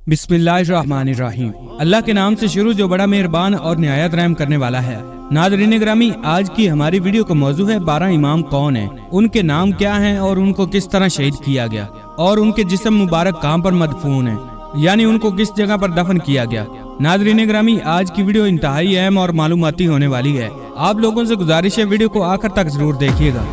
बिस्मिल्लाहिर्रहमानिर्रहीम। अल्लाह के नाम से शुरू जो बड़ा मेहरबान और निहायत रहम करने वाला है। नाज़रीन ग्रामी, आज की हमारी वीडियो का मौजू है 12 इमाम कौन है, उनके नाम क्या हैं और उनको किस तरह शहीद किया गया और उनके जिस्म मुबारक कहाँ पर मदफून है, यानी उनको किस जगह पर दफन किया गया। नाज़रीन ग्रामी, आज की वीडियो इंतहाई अहम और मालूमाती होने वाली है। आप लोगों से गुजारिश है वीडियो को आखिर तक जरूर देखिएगा।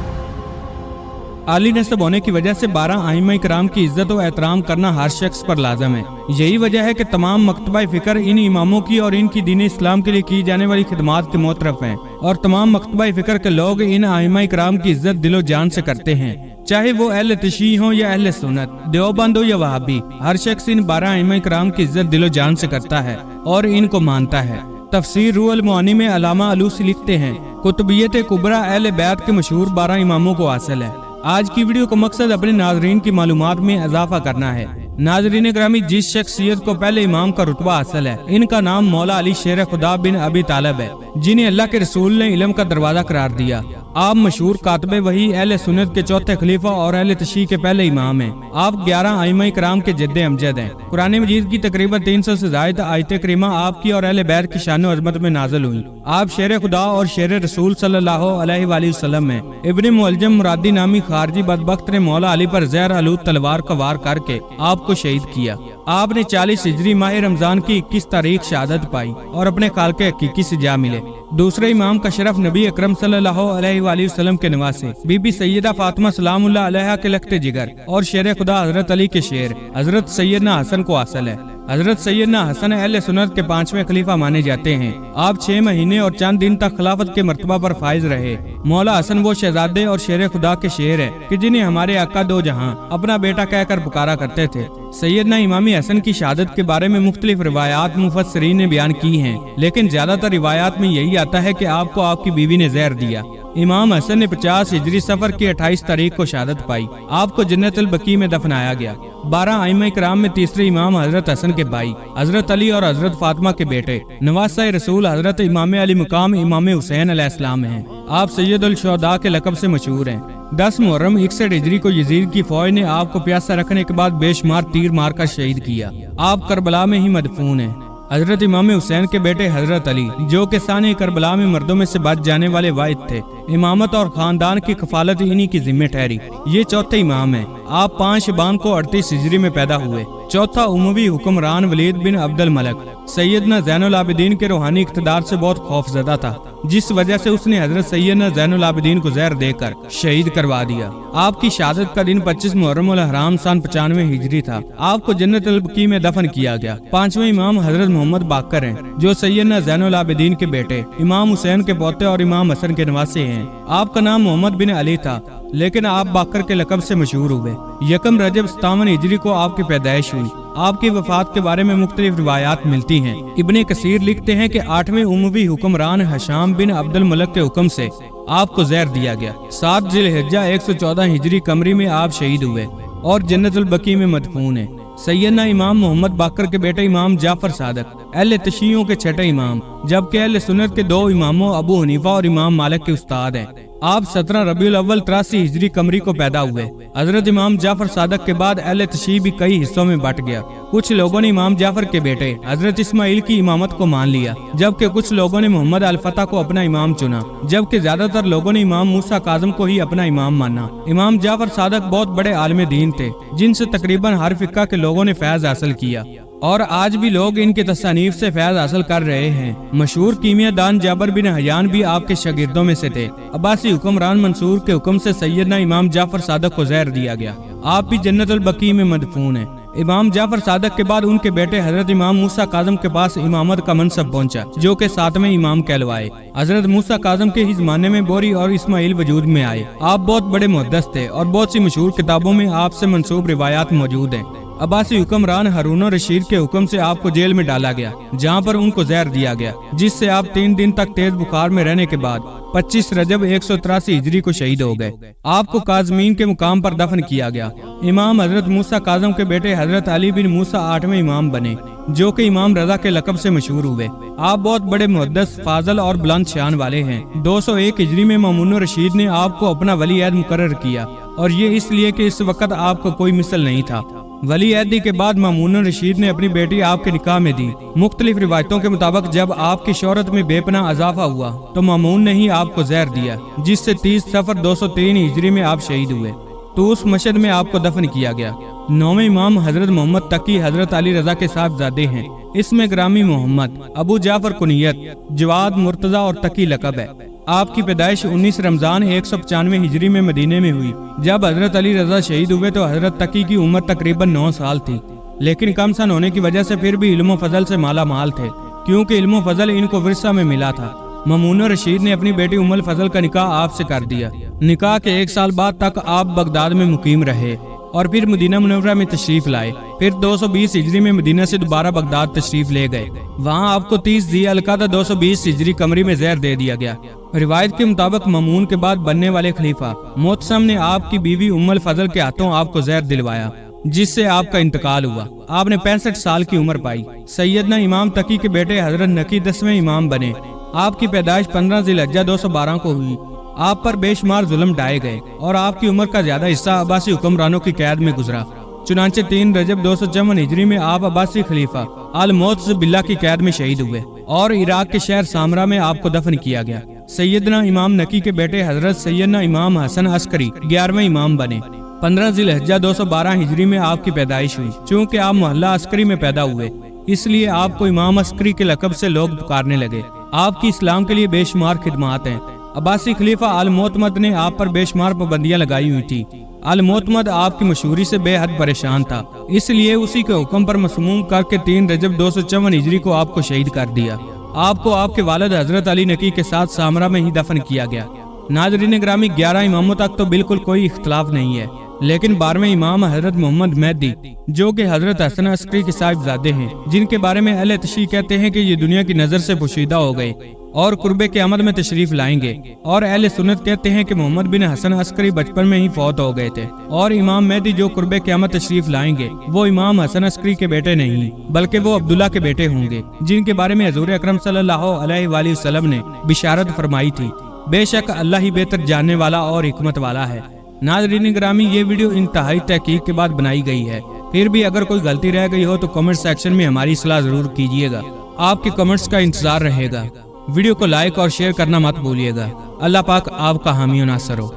आली नस्ब होने की वजह से 12 आइम्मा इकराम की इज्जत और एहतराम करना हर शख्स पर लाजम है। यही वजह है कि तमाम मकतबा फिक्र इन इमामों की और इनकी दीन इस्लाम के लिए की जाने वाली खिदमात के मोतरफ हैं और तमाम मकतबा फिक्र के लोग इन आइम्मा इकराम की इज्जत दिलो जान से करते हैं, चाहे वो अहले तशय्युअ हो या अहले सुन्नत, देवबंद हो या वहाबी। हर शख्स इन 12 आइम्मा इकराम की इज्जत दिलो जान से करता है और इनको मानता है। तफसीर रूहुल मुआनी में अल्लामा अलूसी लिखते हैं, कुतुबियत कुबरा अहले बैत के मशहूर 12 इमामों को हासिल है। आज की वीडियो का मकसद अपने नाजरीन की मालूमात में इजाफा करना है। नाजरीन ग्रामी, जिस शख्सियत को पहले इमाम का रुतबा हासिल है, इनका नाम मौला अली शेर खुदा बिन अबी तालिब है, जिन्हें अल्लाह के रसूल ने इल्म का दरवाजा करार दिया। आप मशहूर कातबे वही अहले सुन्नत के चौथे खलीफा और अहले तशय्युअ के पहले इमाम हैं। आप 11 आइम्मा इकराम के जद्दे अमजद हैं। कुरान मजीद की तकरीबन 300 से ज्यादा आयत करीमा आपकी और अहले बैत की शान और अज़मत में नाज़िल हुई। आप शेर खुदा और शेर रसूल सल्लल्लाहु अलैहि वसल्लम में इब्न मुअल्जम मुरादी नामी खारजी बदबख्त ने मौला अली पर ज़हर आलूद तलवार का वार करके आपको शहीद किया। आपने 40 हिजरी माह रमजान की 21 तारीख शहादत पाई और अपने खालके हकीकी से जा मिले। दूसरे इमाम का शरफ नबी अकरम सल्लल्लाहु अलैहि वसल्लम के नवासे बीबी सैयदा फातिमा सलामुल्लाह अलैहा के लख्ते जिगर और शेर खुदा हजरत अली के शेर हजरत सैयदना हसन को हासिल है। हजरत सैयदना हसन अहले सुन्नत के 5वें खलीफा माने जाते हैं। आप 6 महीने और चंद दिन तक खिलाफत के मर्तबा पर फाइज रहे। मौला हसन वो शहजादे और शेर खुदा के शेर है कि जिन्हें हमारे आका दो जहां अपना बेटा कहकर पुकारा करते थे। सैयदना इमामी हसन की शहादत के बारे में मुख्तलिफ रिवायात मुफस्सिरीन ने बयान की हैं, लेकिन ज्यादातर रिवायात में यही आता है कि आपको आपकी बीवी ने जहर दिया। इमाम हसन ने 50 हिजरी सफर की 28 तारीख को शहादत पाई। आपको जन्नतुल बकी में दफनाया गया। 12 आइम्मा इकराम में तीसरे इमाम हजरत हसन के भाई हजरत अली और हजरत फातिमा के बेटे नवासा रसूल हजरत इमाम अली मुकाम इमाम हुसैन अलैहिस्सलाम हैं। आप सैयदुल शुहदा के लक़ब से मशहूर हैं। 10 मुहर्रम 61 हिजरी को यजीद की फौज ने आपको प्यासा रखने के बाद बेशुमार तीर मारकर शहीद किया। आप करबला में ही मदफून हैं। हजरत इमाम हुसैन के बेटे हजरत अली, जो कि साने करबला में मर्दों में से बच जाने वाले वाहिद थे, इमामत और खानदान की कफालत इन्हीं की जिम्मे ठहरी। ये चौथे इमाम हैं। आप 5 शबान को 38 हिजरी में पैदा हुए। चौथा उमवी हुक्मरान वलीद बिन अब्दुल मलक सैयदना ज़ैनुल आबिदीन के रूहानी इक़्तिदार से बहुत खौफज़दा था, जिस वजह से उसने हजरत सैयदना ज़ैनुल आबिदीन को जहर देकर शहीद करवा दिया। आपकी शहादत का दिन 25 मुहर्रम उल हराम सन 95 हिजरी था। आपको जन्नतुल बकी में दफन किया गया। 5वें इमाम हजरत मोहम्मद बाकर हैं, जो सैयदना ज़ैनुल आबिदीन के बेटे इमाम हुसैन के पोते और इमाम हसन के नवासे हैं। आपका नाम मोहम्मद बिन अली था, लेकिन आप बाकर के लक़ब से मशहूर हुए। यकम रजब 57 हिजरी को आपकी पैदाइश हुई। आपकी वफात के बारे में मुख्तलिफ रिवायात मिलती हैं। इब्ने कसीर लिखते हैं कि 8वें उमवी हुक्मरान हशाम बिन अब्दुल मलक के हुक्म से आपको जहर दिया गया। 7 जिलहिज्जा 114 हिजरी कमरी में आप शहीद हुए और जन्नतुल बकी में मदफून है। सैयदना इमाम मोहम्मद बाकर के बेटे इमाम जाफर सादक अहले तशय्युअ के 6ठे इमाम, जबकि अहले सुन्नत के 2 इमामों अबू हनीफा और इमाम मालिक के उस्ताद हैं। आप 17 रबीउल अव्वल 83 हिजरी कमरी को पैदा हुए। हजरत इमाम जाफर सादक के बाद अहले तशय्युअ भी कई हिस्सों में बट गया। कुछ लोगों ने इमाम जाफर के बेटे हजरत इस्माइल की इमामत को मान लिया, जबकि कुछ लोगों ने मोहम्मद अल फतह को अपना इमाम चुना, जबकि ज्यादातर लोगों ने इमाम मूसा काज़िम को ही अपना इमाम माना। इमाम जाफर सादक बहुत बड़े आलिम दीन थे, जिनसे तकरीबन हर फिक्का के लोगों ने फैज हासिल किया और आज भी लोग इनके तसानीफ से फैज हासिल कर रहे हैं। मशहूर कीमिया दान जाबर बिन हयान भी आपके शागिर्दों में से थे। अब्बासी हुक्मरान मंसूर के हुक्म से सैयदना इमाम जाफर सादक को जहर दिया गया। आप भी जन्नतुल बकी में मदफून हैं। इमाम जाफर सादक के बाद उनके बेटे हजरत इमाम मूसा काज़िम के पास इमामत का मनसब पहुंचा, जो कि 7वें इमाम कहलवाए। हजरत मूसा काज़िम के ही ज़माने में बोरी और इस्माइल वजूद में आए। आप बहुत बड़े मुहद्दिस थे और बहुत सी मशहूर किताबों में आपसे मंसूब रिवायात मौजूद हैं। अब्बासी हुक्मरान हारून रशीद के हुक्म से आपको जेल में डाला गया, जहां पर उनको जहर दिया गया, जिससे आप 3 दिन तक तेज बुखार में रहने के बाद 25 रजब 183 हिजरी को शहीद हो गए। आपको काज़मीन के मुकाम पर दफन किया गया। इमाम हजरत मूसा काज़िम के बेटे हजरत अली बिन मूसा 8वें इमाम बने, जो कि इमाम रजा के लक़ब से मशहूर हुए। आप बहुत बड़े मुहद्दिस, फाज़ल और बुलंद शान वाले हैं। 201 हिजरी में मामून रशीद ने आपको अपना वली अहद मुकर्रर किया, और ये इसलिए कि इस वक्त आपको कोई मिसल नहीं था। वली अहदी के बाद मामून रशीद ने अपनी बेटी आपके निकाह में दी। मुख्तलिफ रिवायतों के मुताबिक जब आपकी शोहरत में बेपनाह इजाफा हुआ तो मामून ने ही आपको जहर दिया, जिससे 30 सफर 203 हिजरी में आप शहीद हुए। तो उस मशहद में आपको दफन किया गया। 9वें इमाम हजरत मोहम्मद तकी हजरत अली रजा के साहबजादे हैं। इसमें ग्रामी मोहम्मद, अबू जाफर कुनियत, जवाद, मुर्तजा और तकी लकब है। आपकी पैदाइश 19 रमजान 195 हिजरी में मदीने में हुई। जब हजरत अली रजा शहीद हुए तो हजरत तकी की उम्र तकरीबन 9 साल थी, लेकिन कम सन होने की वजह से फिर भी इल्म फजल से माला माल थे, क्योंकि इल्म फजल इनको विरसा में मिला था। मामून रशीद ने अपनी बेटी उम्मुल फजल का निकाह आपसे कर दिया। निकाह के 1 साल बाद तक आप बगदाद में मुकीम रहे और फिर मदीना मुनव्वरा में तशरीफ लाए। फिर 220 हिजरी में मदीना से दोबारा बगदाद तशरीफ ले गए। वहाँ आपको 30 ज़ी-अल-क़अदा 220 हिजरी कमरी में जहर दे दिया गया। रिवायत के मुताबिक मामून के बाद बनने वाले खलीफा मोतसम ने आपकी बीवी उम्मुल फजल के हाथों आपको जहर दिलवाया, जिससे आपका इंतकाल हुआ। आपने 65 साल की उम्र पाई। सैयदना इमाम तकी के बेटे हजरत नकी 10वें इमाम बने। आपकी पैदाइश 15 ज़िलहज्जा 212 को हुई। आप पर बेशुमार जुल्म ढाए गए और आपकी उम्र का ज्यादा हिस्सा अब्बासी हुक्मरानों की कैद में गुजरा। चुनांचे 3 रजब 254 हिजरी में आप अब्बासी खलीफा अल मोतज़ बिल्लाह की कैद में शहीद हुए और इराक के शहर सामरा में आपको दफन किया गया। सैयदना इमाम नकी के बेटे हजरत सैयदना इमाम हसन अस्करी 11वें इमाम बने। 15 ज़िलहज्जा 212 हिजरी में आपकी पैदाइश हुई। चूँकि आप मोहल्ला अस्करी में पैदा हुए, इसलिए आपको इमाम अस्करी के लकब से लोग पुकारने लगे। आपकी इस्लाम के लिए बेशुमार खिदमात हैं। अब्बासी खलीफा अल मोतमद ने आप पर बेशुमार पाबंदियां लगाई हुई थी। अल मोतमद आपकी मशहूरी से बेहद परेशान था, इसलिए उसी के हुक्म पर मसमूम करके 3 रजब 254 हिजरी को आपको शहीद कर दिया। आपको आपके वालिद हजरत अली नकी के साथ सामरा में ही दफन किया गया। नाज़रीन ग्रामी, 11 इमामों तक तो बिल्कुल कोई इख्तलाफ नहीं है, लेकिन 12वें इमाम हजरत मोहम्मद मेहदी, जो कि हजरत हसन अस्करी के साहिबजादे हैं, जिनके बारे में अहले तशरीह कहते हैं कि ये दुनिया की नजर से पोशीदा हो गए और कुर्बे क़यामत में तशरीफ लाएंगे, और अहले सुन्नत कहते हैं कि मोहम्मद बिन हसन अस्करी बचपन में ही फौत हो गए थे, और इमाम मेहदी जो कुर्बे क़यामत तशरीफ लाएंगे वो इमाम हसन अस्करी के बेटे नहीं, बल्कि वो अब्दुल्ला के बेटे होंगे, जिनके बारे में हजूर अकरम सल्लल्लाहु अलैहि वसल्लम ने बिशारत फरमाई थी। बेशक अल्लाह ही बेहतर जानने वाला और हिकमत वाला है। नाज़रीन ग्रामी, ये वीडियो इंतहाई तहकीक के बाद बनाई गई है। फिर भी अगर कोई गलती रह गई हो तो कमेंट सेक्शन में हमारी सलाह जरूर कीजिएगा। आपके कमेंट्स का इंतजार रहेगा। वीडियो को लाइक और शेयर करना मत भूलिएगा। अल्लाह पाक आपका हामी और नासर हो।